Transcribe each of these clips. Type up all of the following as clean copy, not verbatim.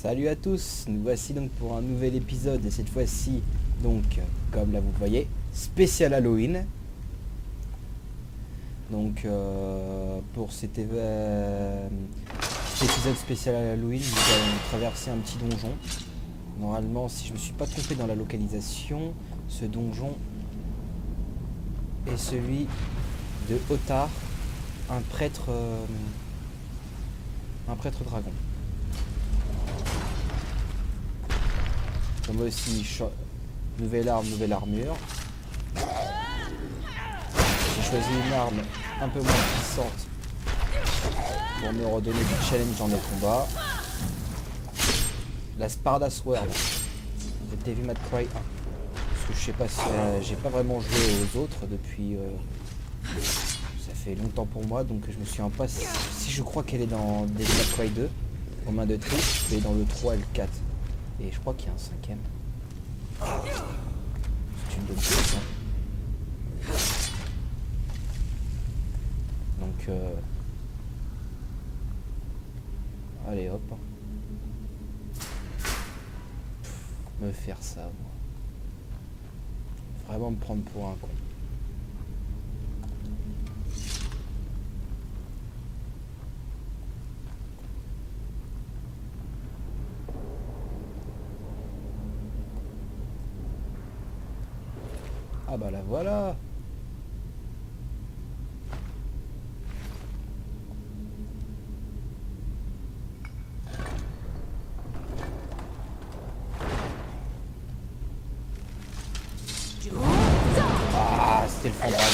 Salut à tous, nous voici donc pour un nouvel épisode et cette fois-ci, donc comme là vous voyez, spécial Halloween. Donc pour cet épisode spécial Halloween, nous allons traverser un petit donjon. Normalement, si je me suis pas trompé dans la localisation, ce donjon est celui de Ottar, un prêtre dragon. Comme aussi, nouvelle arme, nouvelle armure. J'ai choisi une arme un peu moins puissante pour me redonner du challenge dans mes combats. La Sparda Sword de Devil May Cry 1. Parce que je sais pas si j'ai pas vraiment joué aux autres depuis. Ça fait longtemps pour moi, donc je me souviens pas si je crois qu'elle est dans Devil May Cry 2 aux mains de Trish, mais dans le 3 et le 4. Et je crois qu'il y a un cinquième. C'est une bonne question. Donc allez hop. Me faire ça, moi. Vraiment me prendre pour un con. Ah bah la voilà. Ah, c'était le fond dragon.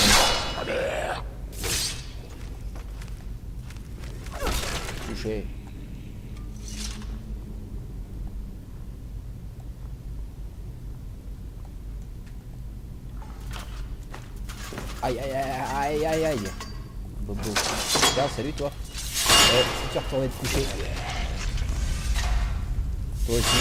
Touché. Aïe aïe aïe aïe aïe. Bobo. Regarde, salut toi. Si tu retournais te coucher. Toi aussi.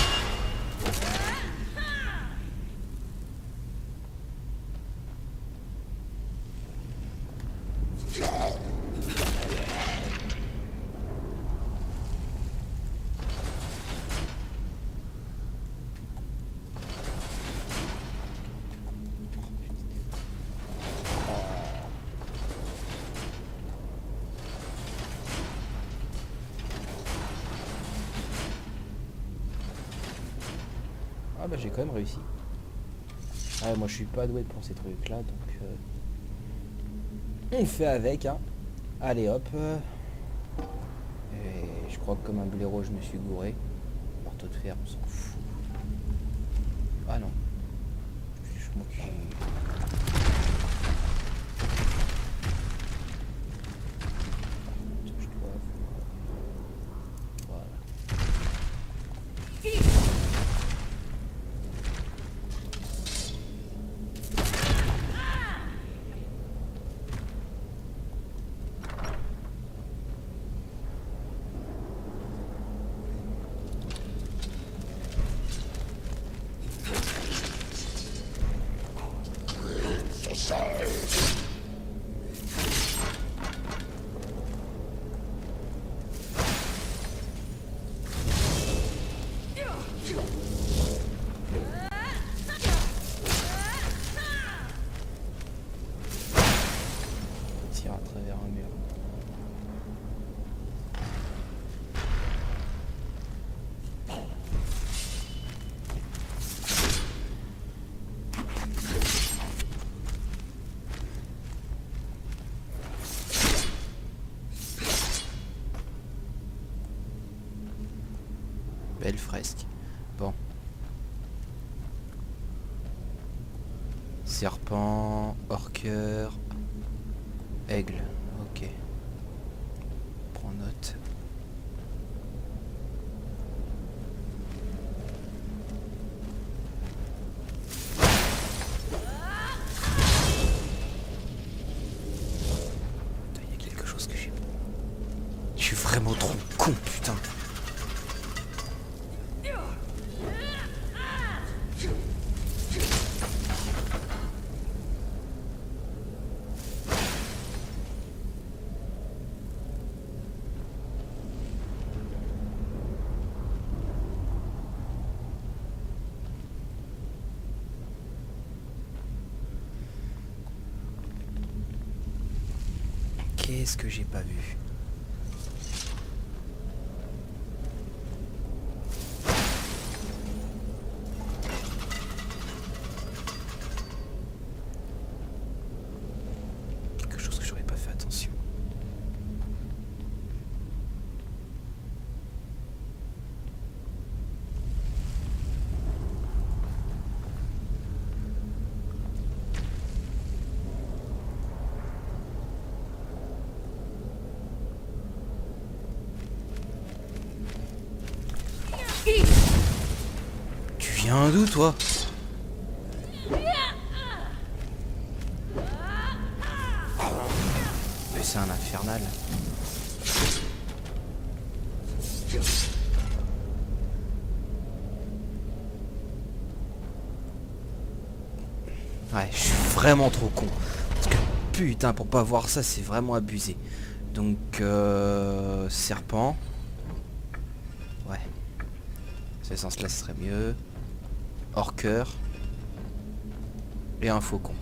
Ah bah j'ai quand même réussi. Ah, moi je suis pas doué pour ces trucs là, donc on fait avec hein. Allez hop. Et je crois que comme un blaireau je me suis gouré. Marteau de fer, on s'en fout. Ah non. Je m'en cul. Tire à travers un mur. Belle fresque. Bon. Serpent, orqueur, aigle. Ok. Prends note. Putain, il y a quelque chose que j'ai. Je suis vraiment trop con, putain. Qu'est-ce que j'ai pas vu? Quelque chose que j'aurais pas fait attention. Tu viens d'où, toi? Mais c'est un infernal. Ouais, je suis vraiment trop con. Parce que putain, pour pas voir ça, c'est vraiment abusé. Donc, serpent. Ouais. Ce sens-là, ce serait mieux. Orqueur. Et un faucon.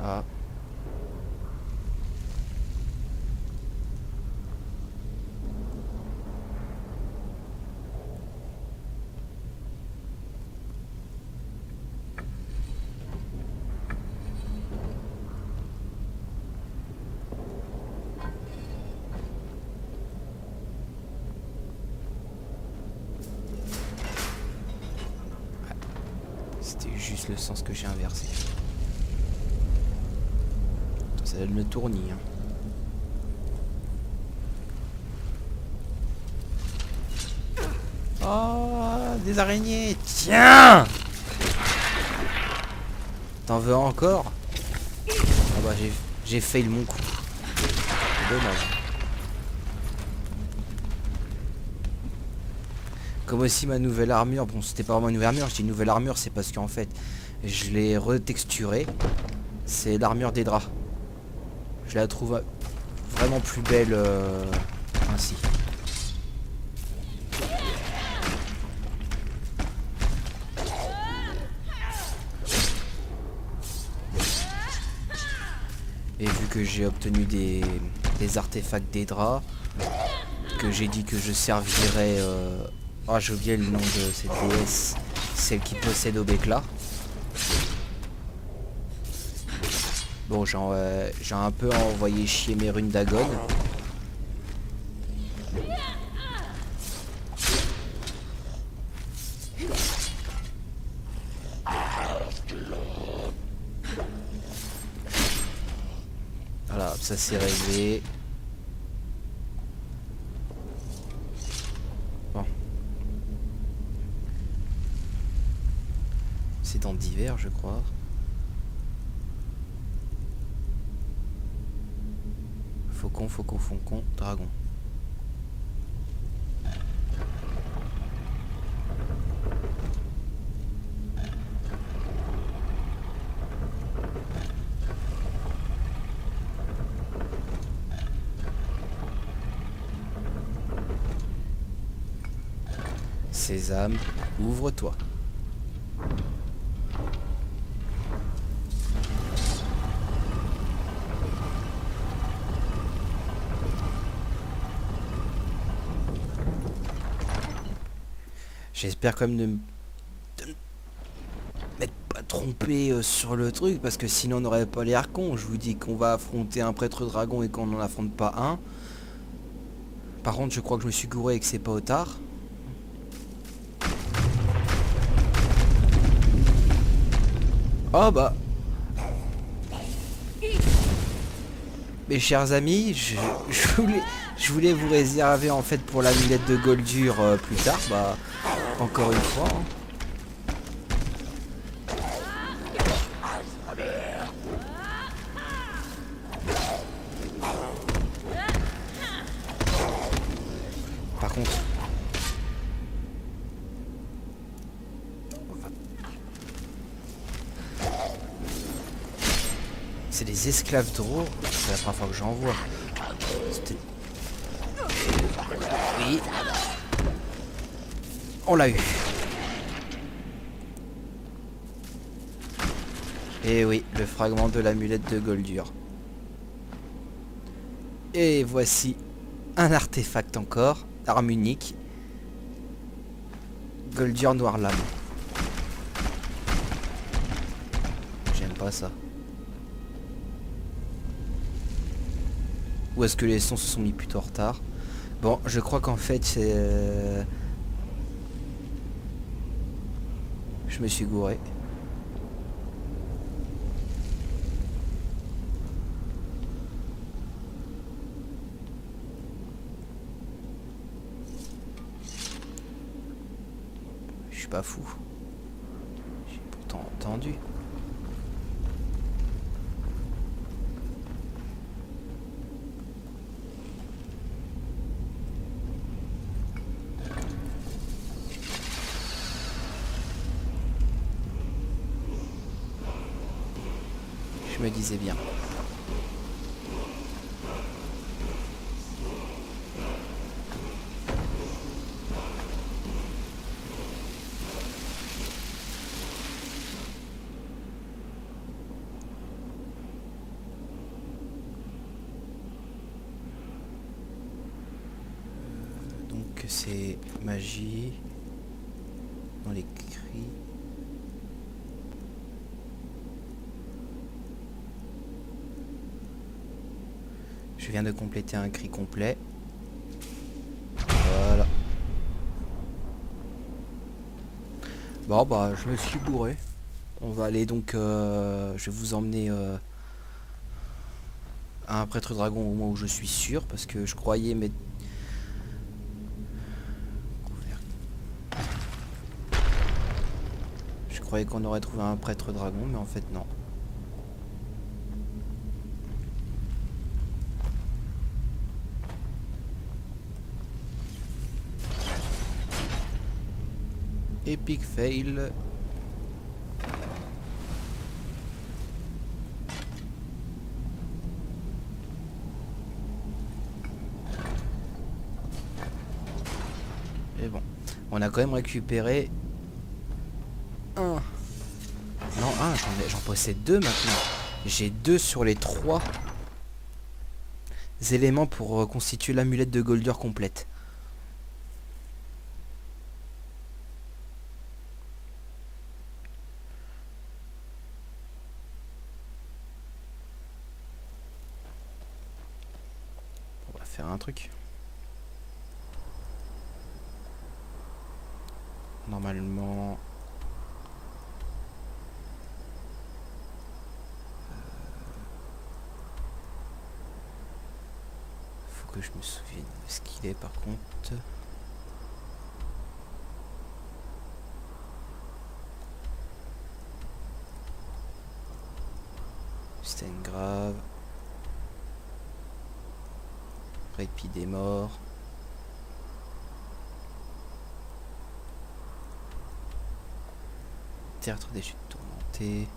Voilà. C'était juste le sens que j'ai inversé. Ça donne le tournis. Hein. Oh, des araignées. Tiens! T'en veux encore? Ah bah j'ai fail mon coup. C'est dommage. Comme aussi ma nouvelle armure. Bon, c'était pas vraiment une nouvelle armure. Je dis une nouvelle armure, c'est parce qu'en fait, je l'ai retexturée. C'est l'armure des draps. Je la trouve vraiment plus belle ainsi. Et vu que j'ai obtenu des artefacts des draps, que j'ai dit que je servirais... Ah, j'ai oublié le nom de cette déesse, celle qui possède Obekla. Bon, j'ai un peu envoyé chier mes runes d'Agon. Voilà, ça c'est réglé. Bon. C'est dans divers, je crois. Faucon, faucon, faucon, dragon. Sésame, ouvre-toi. J'espère quand même de m'être pas trompé sur le truc, parce que sinon on n'aurait pas l'air con. Je vous dis qu'on va affronter un prêtre dragon et qu'on n'en affronte pas un. Par contre, je crois que je me suis gouré et que c'est pas au tard. Oh bah. Mes chers amis, je voulais vous réserver en fait pour l'amulette de Goldur plus tard. Bah, encore une fois. Hein. Par contre, C'est des esclaves drôles. C'est la première fois que j'en vois. C'était... Oui. On l'a eu. Et oui, le fragment de l'amulette de Goldur. Et voici un artefact encore. Arme unique. Goldur Noir Lame. J'aime pas ça. Ou est-ce que les sons se sont mis plutôt en retard? Bon, je crois qu'en fait c'est... Je me suis gouré. Je suis pas fou. J'ai pourtant entendu. Je me disais bien. Donc c'est magie. Dans les cris. Je viens de compléter un cri complet. Voilà. Bon bah je me suis bourré. On va aller donc... je vais vous emmener à un prêtre dragon au moins où je suis sûr. Parce que je croyais mais... Je croyais qu'on aurait trouvé un prêtre dragon mais en fait non. Epic fail. Et bon, on a quand même récupéré un. Non, un, j'en possède deux maintenant. J'ai 2 sur les 3 éléments pour constituer l'amulette de Goldur complète. On va faire un truc. Normalement... faut que je me souvienne de ce qu'il est par contre. C'était une grave. Répit des morts. Théâtre des chutes tourmentées.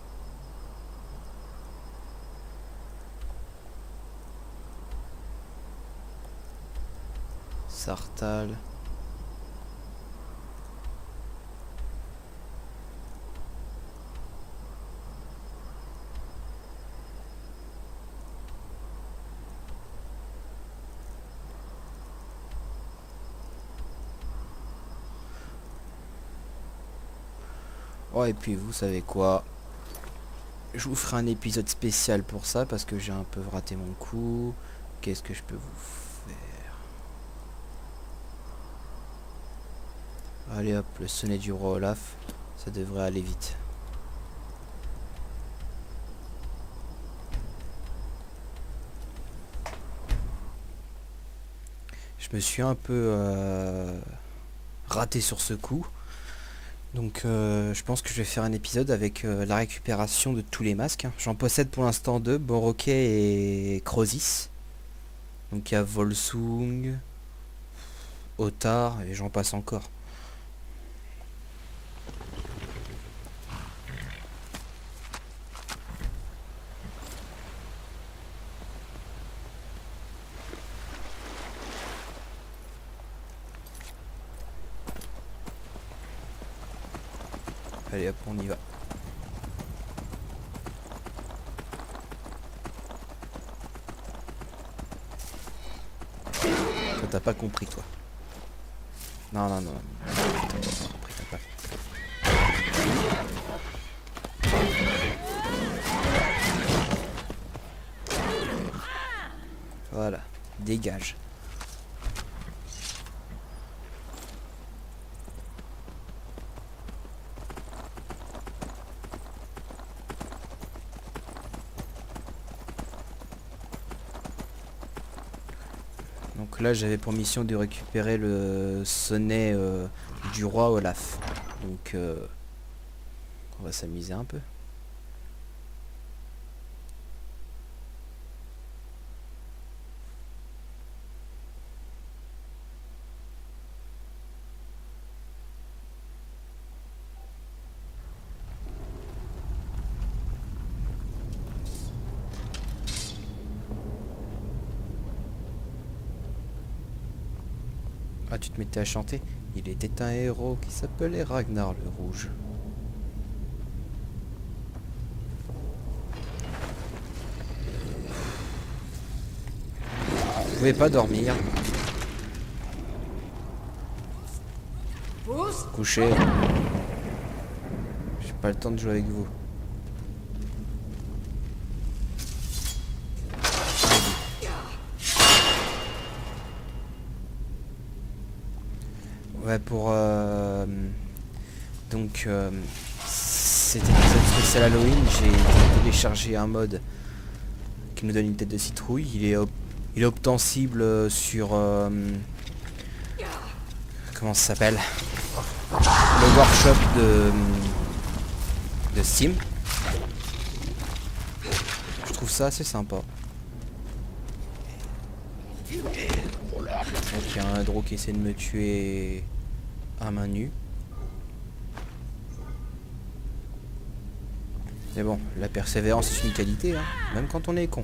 Sartal. Oh et puis vous savez quoi? Je vous ferai un épisode spécial pour ça parce que j'ai un peu raté mon coup. Qu'est-ce que je peux vous faire? Allez hop, le sonnet du roi Olaf. Ça devrait aller vite. Je me suis un peu raté sur ce coup. Donc je pense que je vais faire un épisode avec la récupération de tous les masques. J'en possède pour l'instant 2, Boroquet et Crosis. Donc il y a Volsung, Ottar et j'en passe encore. Allez hop, on y va. Toi t'as pas compris toi. Non non non. T'as pas compris, t'as pas. Voilà, dégage. Donc là j'avais pour mission de récupérer le sonnet du roi Olaf. Donc on va s'amuser un peu. Ah, tu te mettais à chanter. Il était un héros qui s'appelait Ragnar le Rouge. Vous pouvez pas dormir. Couchez. J'ai pas le temps de jouer avec vous. Ouais, pour donc cet épisode spécial Halloween, j'ai téléchargé un mode qui nous donne une tête de citrouille. Il est obtensible sur comment ça s'appelle, le workshop de Steam. Je trouve ça assez sympa. Donc il y a un drôle qui essaie de me tuer à main nue. Mais bon, la persévérance c'est une qualité, hein, même quand on est con.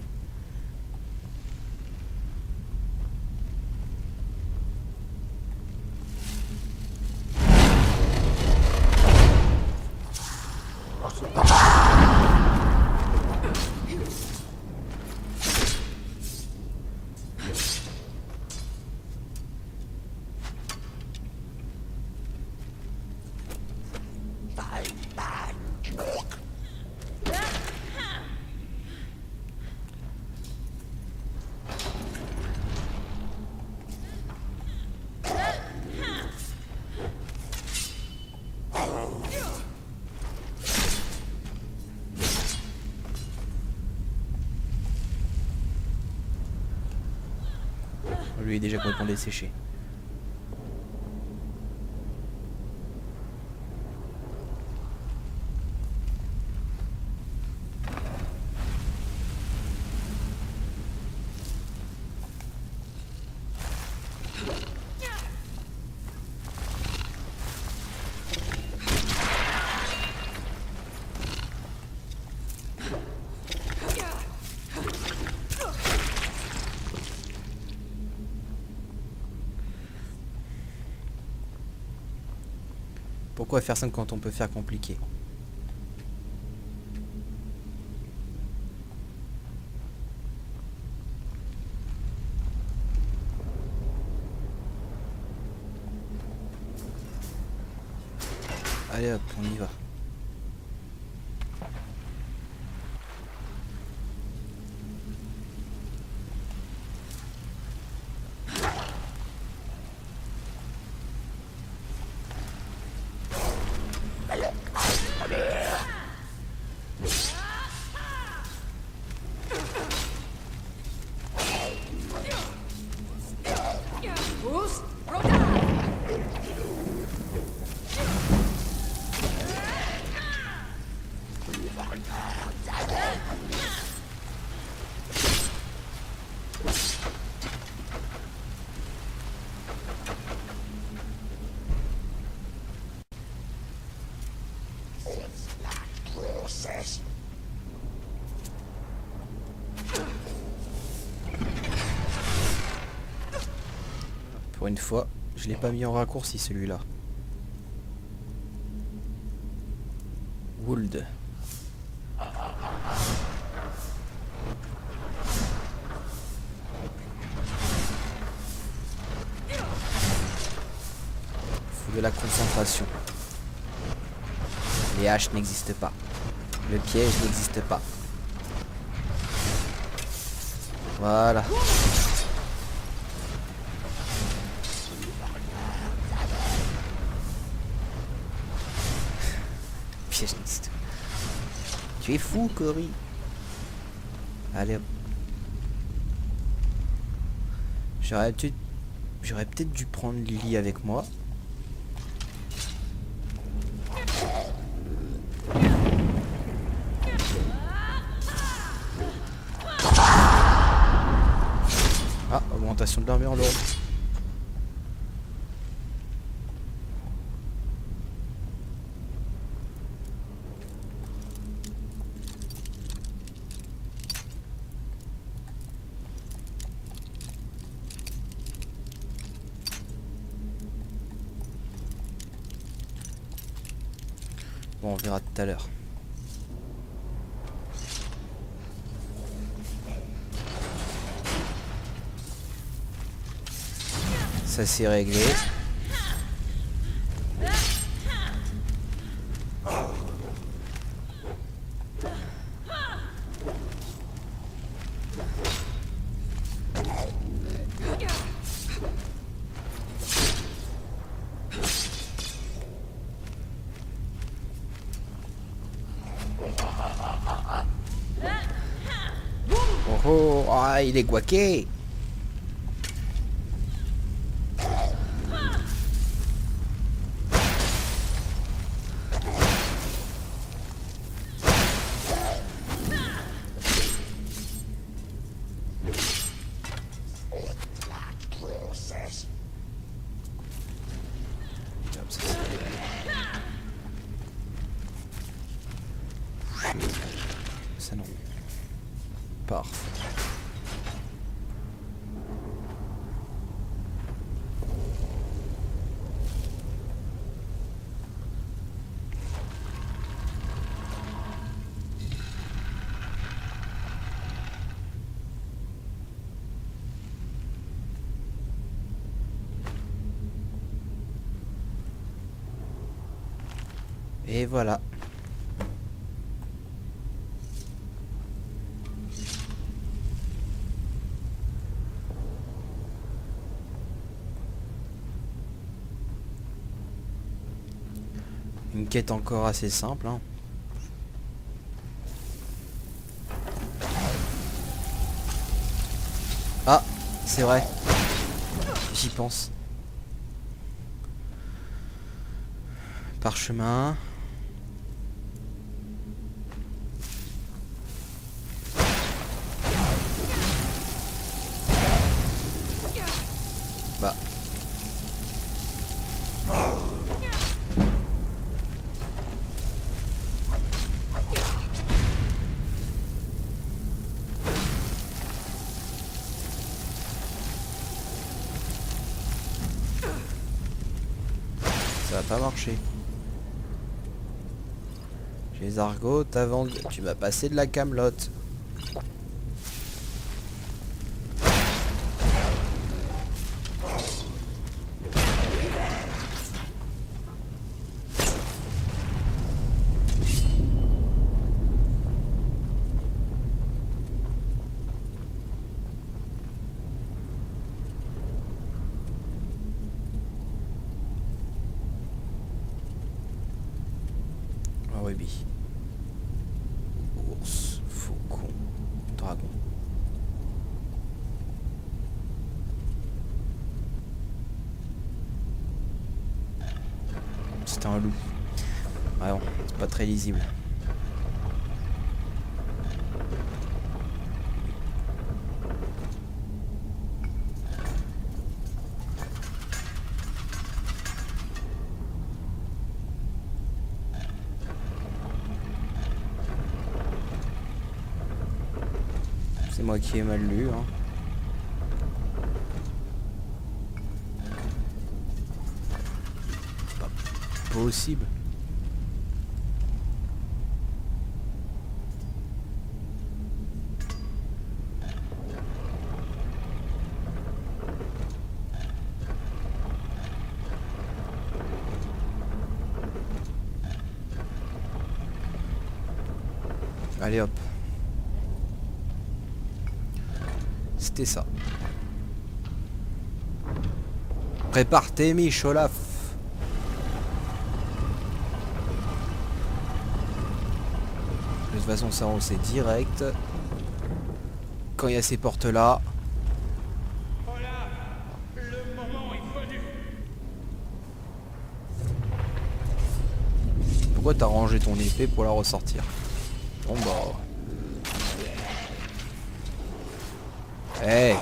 Lui est déjà complètement desséché. Pourquoi faire simple quand on peut faire compliqué? Allez hop, on y va. Pour une fois, je l'ai pas mis en raccourci celui-là. Would. Faut de la concentration. Les haches n'existent pas. Le piège n'existe pas. Voilà. Piège n'existe pas. Tu es fou, Cory. Allez hop. J'aurais peut-être dû prendre Lily avec moi. Ah, augmentation de l'armure lourde. Bon, on verra tout à l'heure. Ça c'est réglé. Oh oh, ah, il est guaqué. Ça non. Parfait. Et voilà. Une quête encore assez simple, hein. Ah, c'est vrai. J'y pense. Parchemin. Bah. Ça va pas marcher. J'ai les argots, tu m'as passé de la camelote. Rubis. Ours, faucon, dragon. C'était un loup. Ouais, bon, c'est pas très lisible. C'est moi qui ai mal lu, hein. C'est pas possible. Allez hop. C'était ça. Prépare tes miches, Olaf. De toute façon, ça on le sait direct. Quand il y a ces portes là. Le moment est venu. Pourquoi t'as rangé ton épée pour la ressortir? Bon bah. Hey.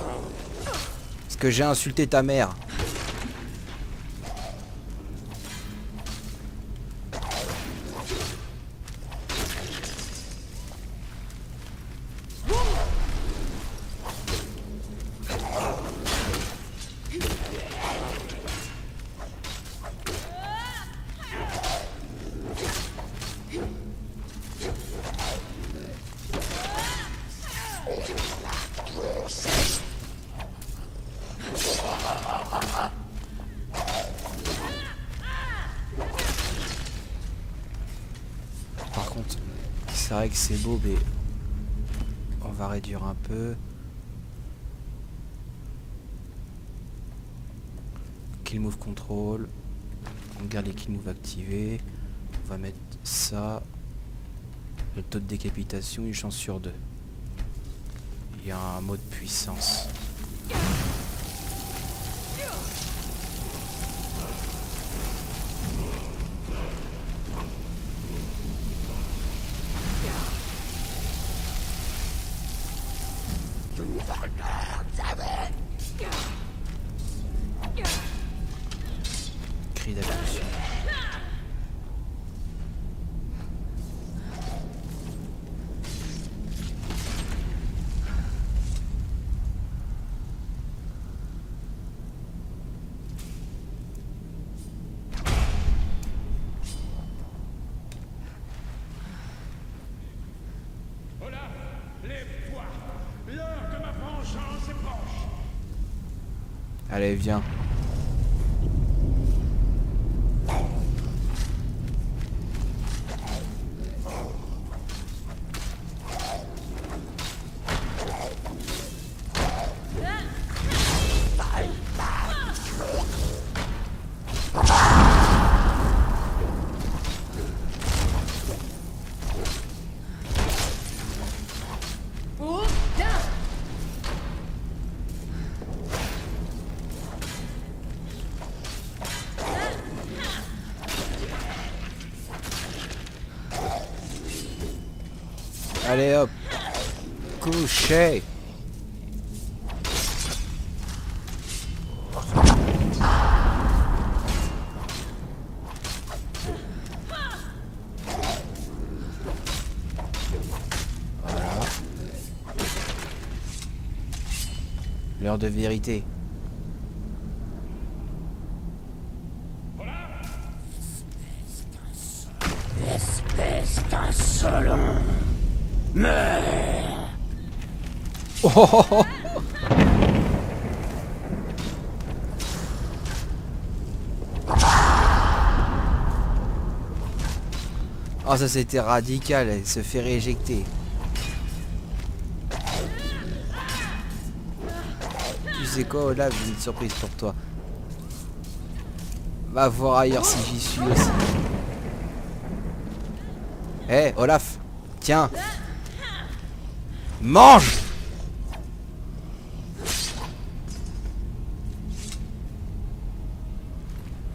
Est-ce que j'ai insulté ta mère? Par contre, c'est vrai que c'est beau, mais on va réduire un peu. Kill move control. On garde les kill move activés. On va mettre ça. Le taux de décapitation, une chance sur 2. Il y a un mode puissance. Cri d'attention. Olaf, lève-toi. L'heure de ma vengeance est proche. Allez, viens. Allez hop. Couché. Voilà. L'heure de vérité. Espèce d'insolent. Meurs. Oh, oh, oh. Oh, ça c'était radical, elle se fait rééjecter. Tu sais quoi, Olaf, j'ai une surprise pour toi. Va voir ailleurs si j'y suis aussi. Hé, Olaf, tiens. Mange!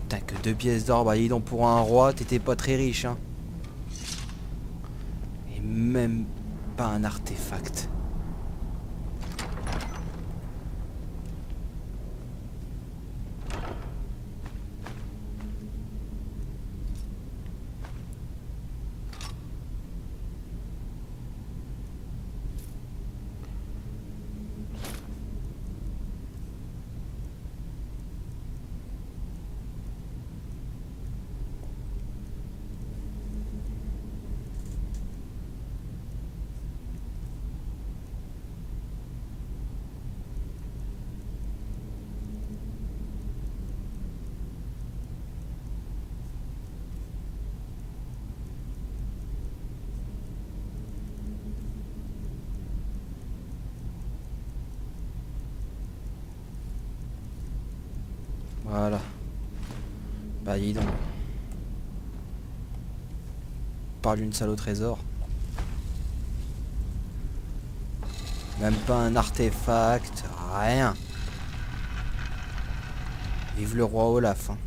T'as que 2 pièces d'or, bah dis donc pour un roi, t'étais pas très riche, hein. Et même pas un artefact. Voilà. Bah dis donc. On parle d'une salle au trésor. Même pas un artefact, rien. Vive le roi Olaf. Hein.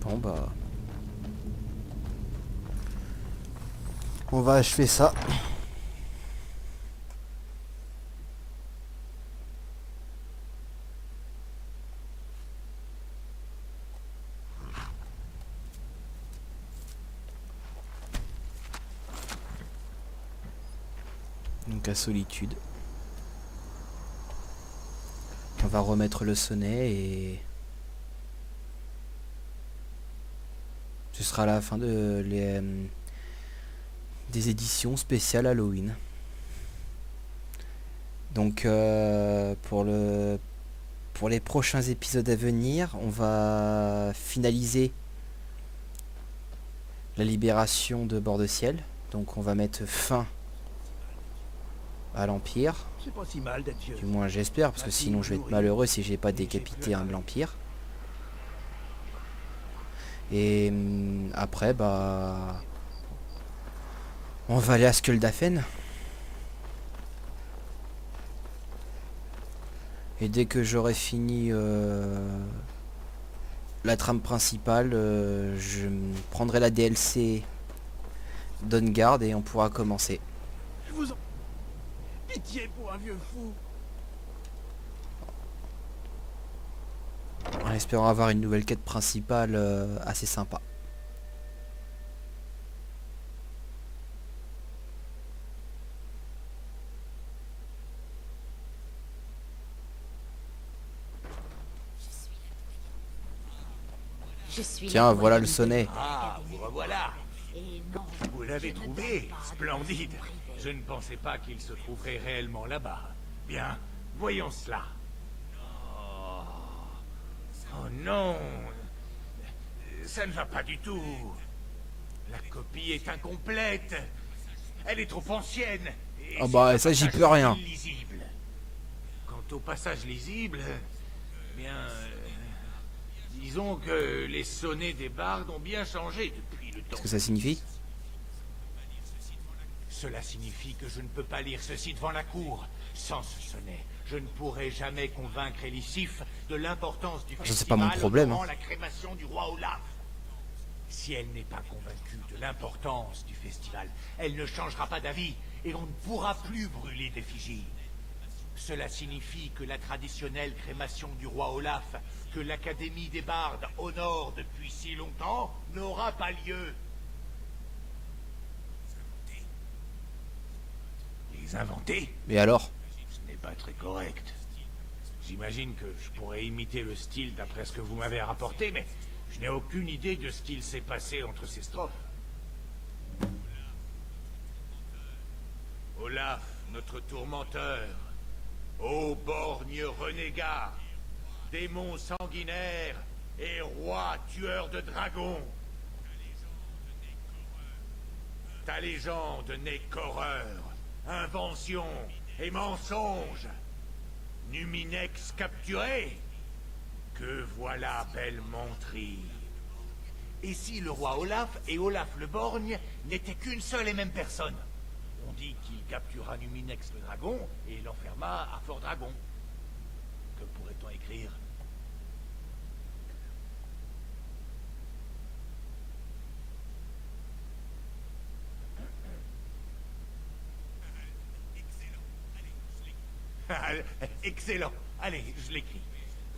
Bon bah... On va achever ça. Donc à Solitude. On va remettre le sonnet et... ce sera la fin de des éditions spéciales Halloween. Donc pour les prochains épisodes à venir, on va finaliser la libération de Bord-de-Ciel. Donc on va mettre fin à l'Empire. C'est pas si mal d'être vieux. Du moins j'espère, parce que sinon je vais être malheureux si j'ai pas décapité un de l'Empire. Et après, bah... on va aller à Skuldafn. Et dès que j'aurai fini la trame principale, je prendrai la DLC Dawnguard et on pourra commencer. Je vous en... Pitié pour un vieux fou. En espérant avoir une nouvelle quête principale assez sympa. Tiens, voilà le sonnet. Ah, vous revoilà. Et non, Vous l'avez je ne trouvé. donne pas de Splendide. raison privée. Je ne pensais pas qu'il se trouverait réellement là-bas. Bien, voyons cela. Oh, oh non. Ça ne va pas du tout. La copie est incomplète. Elle est trop ancienne. Et Ah bah, c'est un ça, j'y passage peux rien. illisible. Quant au passage lisible, eh bien, disons que les sonnets des bardes ont bien changé depuis le temps. Qu'est-ce que ça signifie? Cela signifie que je ne peux pas lire ceci devant la cour. Sans ce sonnet, je ne pourrai jamais convaincre Elisif de l'importance du Ça, festival c'est pas mon problème, durant hein. la crémation du roi Olaf. Si elle n'est pas convaincue de l'importance du festival, elle ne changera pas d'avis et on ne pourra plus brûler d'effigie. Cela signifie que la traditionnelle crémation du roi Olaf, que l'Académie des Bardes honore depuis si longtemps, n'aura pas lieu. Les inventer? Mais alors? Ce n'est pas très correct. J'imagine que je pourrais imiter le style d'après ce que vous m'avez rapporté, mais je n'ai aucune idée de ce qu'il s'est passé entre ces strophes. Olaf, notre tourmenteur, ô borgne renégat, démon sanguinaire et roi tueur de dragons. Ta légende n'est qu'horreur, invention et mensonge. Numinex capturé? Que voilà belle menterie. Et si le roi Olaf et Olaf le Borgne n'étaient qu'une seule et même personne? On dit qu'il captura Numinex le dragon et l'enferma à Fort Dragon. Que pourrait-on écrire? Excellent. Allez, je l'écris.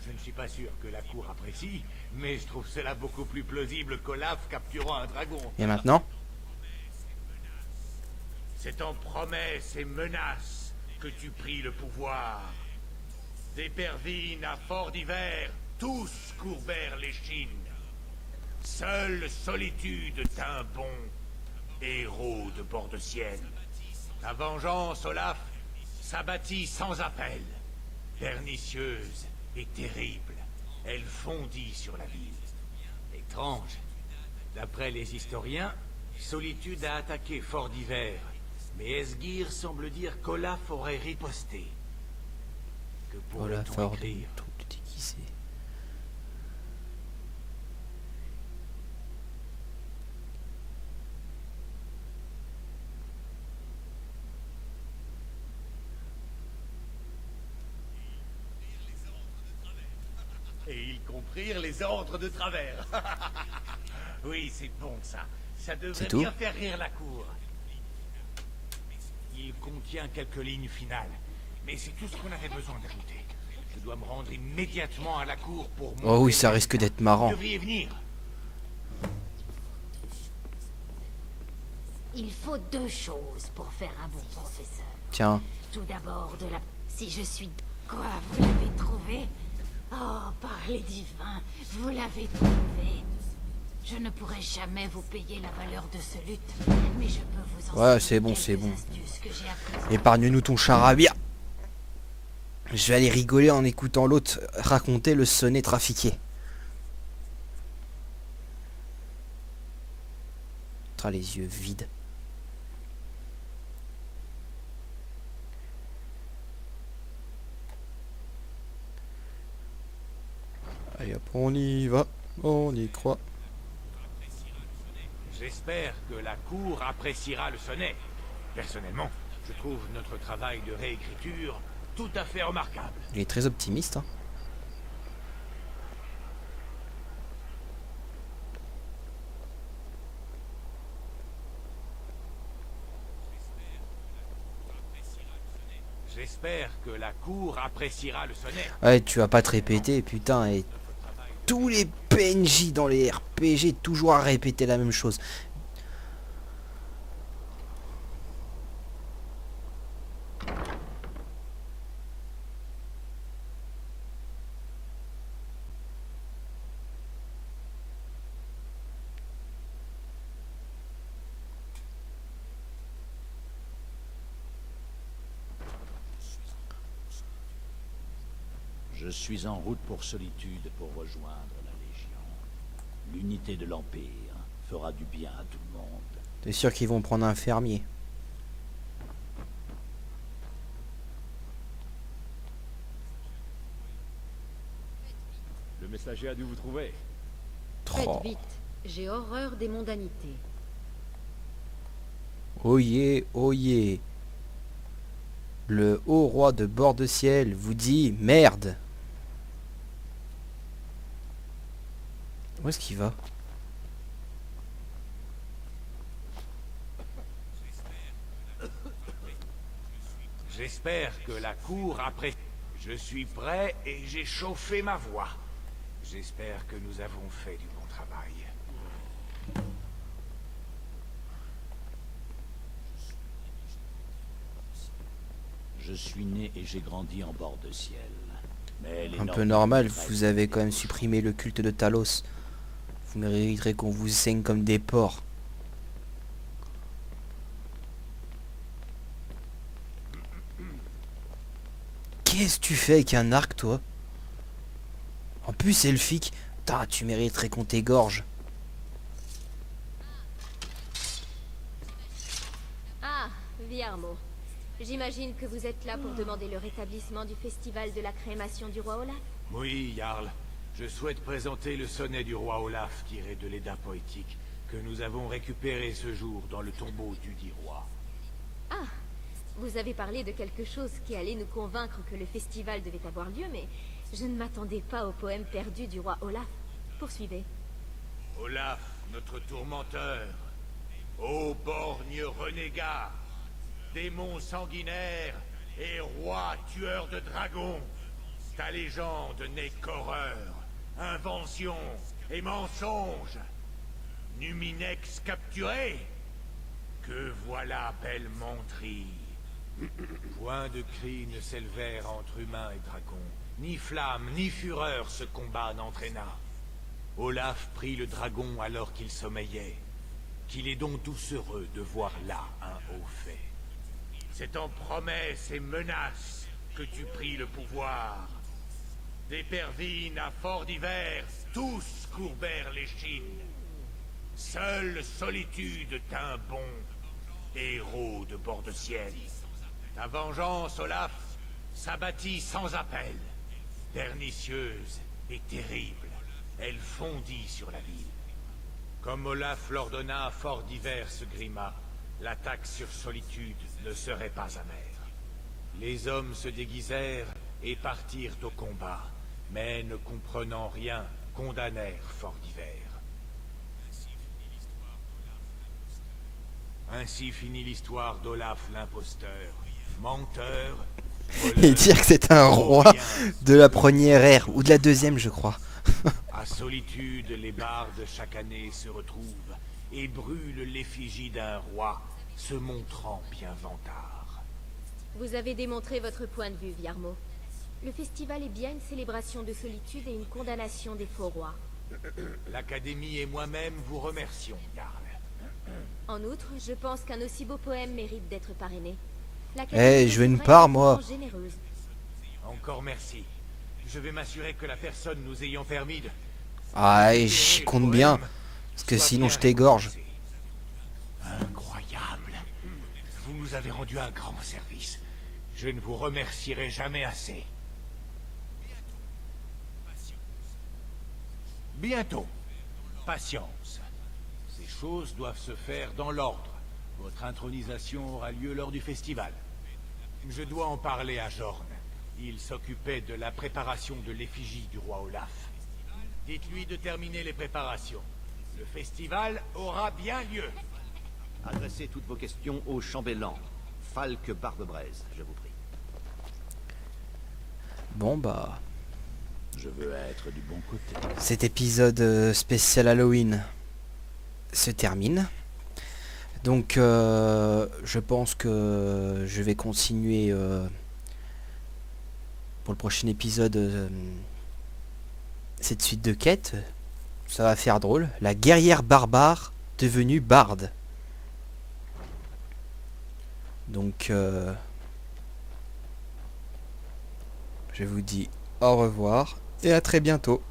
Je ne suis pas sûr que la cour apprécie, mais je trouve cela beaucoup plus plausible qu'Olaf capturant un dragon. Et maintenant? C'est en promesses et menaces que tu pris le pouvoir. D'Épervine à Fort d'Hiver, tous courbèrent l'échine. Seule Solitude tint bon, héros de bord de ciel. La vengeance, Olaf, s'abattit sans appel. Pernicieuse et terrible, elle fondit sur la ville. Étrange. D'après les historiens, Solitude a attaqué Fort d'Hiver, mais Esgir semble dire qu'Olaf aurait riposté. Que Olaf pourrait-on hors écrire? tout déguisé. Et ils comprirent les ordres de travers. Oui, c'est bon ça. Ça devrait C'est tout bien faire rire la cour. Il contient quelques lignes finales, mais c'est tout ce qu'on avait besoin d'ajouter. Je dois me rendre immédiatement à la cour pour... Oh oui, ça risque d'être Vous marrant. devriez venir. Il faut 2 choses pour faire un bon professeur. Tiens, Tout d'abord, de la... Si je suis... Quoi, vous l'avez trouvé? Oh, par les divins, vous l'avez trouvé. Je ne pourrai jamais vous payer la valeur de ce lutte, mais je peux vous enseigner Ouais, c'est bon, quelques c'est bon. astuces que j'ai apprises. épargne-nous ton charabia. Je vais aller rigoler en écoutant l'autre raconter le sonnet trafiqué. Tra les yeux vides. Allez hop, on y va, on y croit. J'espère que la cour appréciera le sonnet. Personnellement, je trouve notre travail de réécriture tout à fait remarquable. Il est très optimiste. Hein. J'espère que la cour appréciera le sonnet. Ouais, tu vas pas te répéter, putain, et tous les PNJ dans les RPG, toujours à répéter la même chose. Je suis en route pour Solitude pour rejoindre la Légion. L'unité de l'Empire fera du bien à tout le monde. T'es sûr qu'ils vont prendre un fermier? Le messager a dû vous trouver. Oh, Faites vite, j'ai horreur des mondanités. oyez, oyez. Le haut roi de bord de ciel vous dit merde. Où est-ce qu'il va? J'espère que la cour apprécie. Je suis prêt et j'ai chauffé ma voix. J'espère que nous avons fait du bon travail. Je suis né et j'ai grandi en bord de ciel. Mais les Un peu Nordiques normal, restent vous avez quand même des supprimé le culte de Talos. Vous mériterez qu'on vous saigne comme des porcs. Qu'est-ce que tu fais avec un arc, toi? En plus, elfique. Putain, tu mériterais qu'on t'égorge. Ah, Viarmo. J'imagine que vous êtes là pour demander le rétablissement du festival de la crémation du roi Olaf. Oui, Jarl. Je souhaite présenter le sonnet du roi Olaf tiré de l'Edda poétique que nous avons récupéré ce jour dans le tombeau du dit roi. Ah, vous avez parlé de quelque chose qui allait nous convaincre que le festival devait avoir lieu, mais je ne m'attendais pas au poème perdu du roi Olaf. Poursuivez. Olaf, notre tourmenteur, ô borgne renégat, démon sanguinaire et roi tueur de dragons, Ta légende n'est qu'horreur, invention et mensonge. Numinex capturé? Que voilà belle menterie. Point de cri ne s'élevèrent entre humains et dragons. Ni flamme, ni fureur ce combat n'entraîna. Olaf prit le dragon alors qu'il sommeillait. Qu'il est donc doucereux de voir là un haut fait. C'est en promesses et menaces que tu pris le pouvoir. D'Épervine à Fort d'Hiver, tous courbèrent l'échine. Seule Solitude tint bon, héros de bord de ciel. Ta vengeance, Olaf, s'abattit sans appel. Pernicieuse et terrible, elle fondit sur la ville. Comme Olaf l'ordonna, Fort d'Hiver se grima. L'attaque sur Solitude ne serait pas amère. Les hommes se déguisèrent et partirent au combat, mais ne comprenant rien, condamnèrent Fort d'Hiver. Ainsi finit l'histoire d'Olaf l'imposteur, menteur, Et dire que c'est un roi de la première ère, ou de la deuxième, je crois. À Solitude, les bardes chaque année se retrouvent et brûlent l'effigie d'un roi, se montrant bien vantard. Vous avez démontré votre point de vue, Viarmo. Le festival est bien une célébration de solitude et une condamnation des faux rois. L'Académie et moi-même vous remercions, Jarl. En outre, je pense qu'un aussi beau poème mérite d'être parrainé. Eh, je veux une part, moi. Généreuse. Encore merci. Je vais m'assurer que la personne nous ayant permis de... Ah, et j'y compte bien, parce que sinon je t'égorge. Incroyable. Vous nous avez rendu un grand service. Je ne vous remercierai jamais assez. Bientôt. Patience. Ces choses doivent se faire dans l'ordre. Votre intronisation aura lieu lors du festival. Je dois en parler à Jorn. Il s'occupait de la préparation de l'effigie du roi Olaf. Dites-lui de terminer les préparations. Le festival aura bien lieu. Adressez toutes vos questions au chambellan. Falk Barbebraise, je vous prie. Bon bah, Je veux être du bon côté. cet épisode spécial Halloween se termine. Donc je pense que je vais continuer pour le prochain épisode cette suite de quêtes. Ça va faire drôle. La guerrière barbare devenue barde. Donc je vous dis au revoir et à très bientôt.